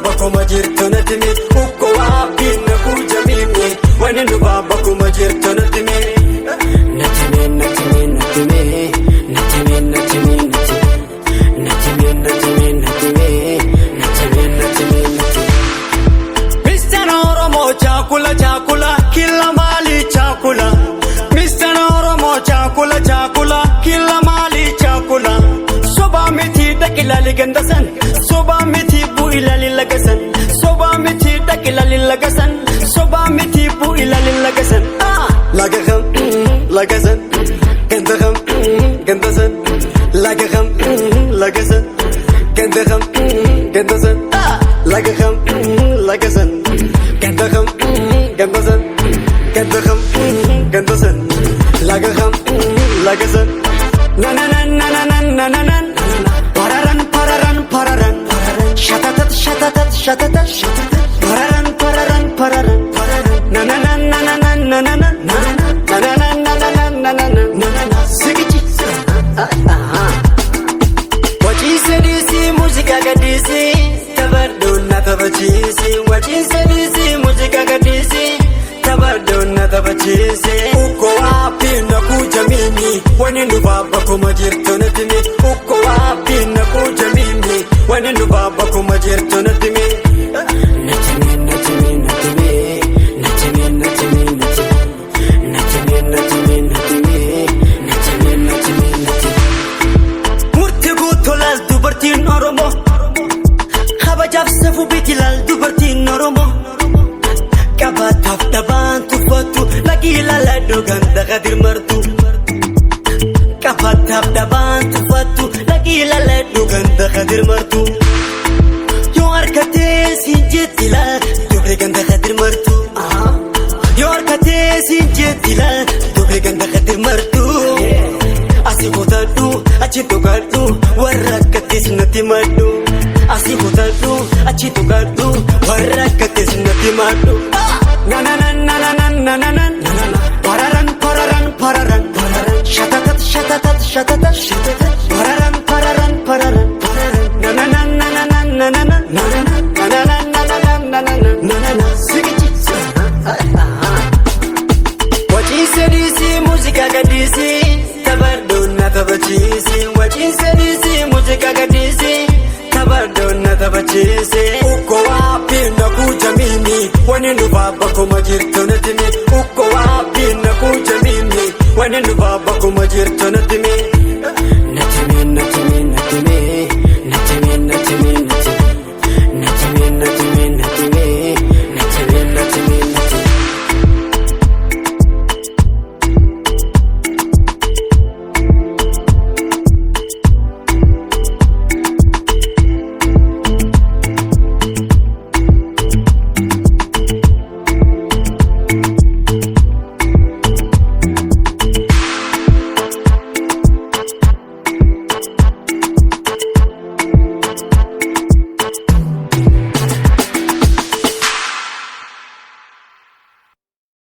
bakkuma jirtu natti himi ukko waabbiin na kuuja mimi wani dhufaa bakkuma jirtu natti himi natti himi natti himi natti himi natti himi natti himi natti himi natti himi natti himi natti himi natti himi natti Mr. Oromo chakula chakula kila mali chakula Mr. Oromo chakula chakula kila mali chakula soba miti dakilali gandasan soba miti bu ilali lagasan soba miti dakilali lagasan soba miti bu ilali lagasan lagaham lagasan gandaham gandasan lagaham lagasan gandaham gandasan lagaham lagasan gandaham gandasan gandaham gandasan lagaham lagasan na na na na na na na na pararan pararan pararan shatatat shatatat shatatat shatatat pararan pararan pararan na na na na na na na na na na na na na na na sigichi wachi sedisi musica gadisi tabardonna tabachisi wachi sedisi musica gadisi tabardonna tabachisi ukko waabbiin na kuuja mimi wani dhufaa bakkuma jirtu natti himi ukko waabbiin na kuuja mimi wani dhufaa bakkuma jirtu natti himi natti himi natti himi natti himi natti himi natti himi natti himi natti himi natti himi natti himi natti himi murti guutuu laal dubartiin Oromoo kabajaaf safuu biti laal dubartiin Oromoo Kabataaf dhabaan tuffatu lagi ilaaladhu ganda gadir martu Kabataaf dhabaan tuffatu lagi ilaaladhu ganda gadir martu Yoo harkatee siin jetti laal dubre ganda gadir martu Yoo harkatee siin jetti laal dubre ganda gadir martu Asi kutadhu achi tuqadhu warra akkatis natti madhu Asi kutadhu achi tuqadhu warra akkatis natti madhu na na na na na na na na na pararan pararan pararan shatatat shatatat shatatat shatatat pararan pararan pararan na na na na na na na na na na na na na na sigichi wachi sedisi musica gadisi tabardonna tabachisi wachi sedisi musica gadisi tabardonna tabachisi ukko waabbiin na kuuja mimi wani dhufaa bakkuma jirtu natti himi ukko waabbiin na kuuja mimi wani dhufaa bakkuma jirtu natti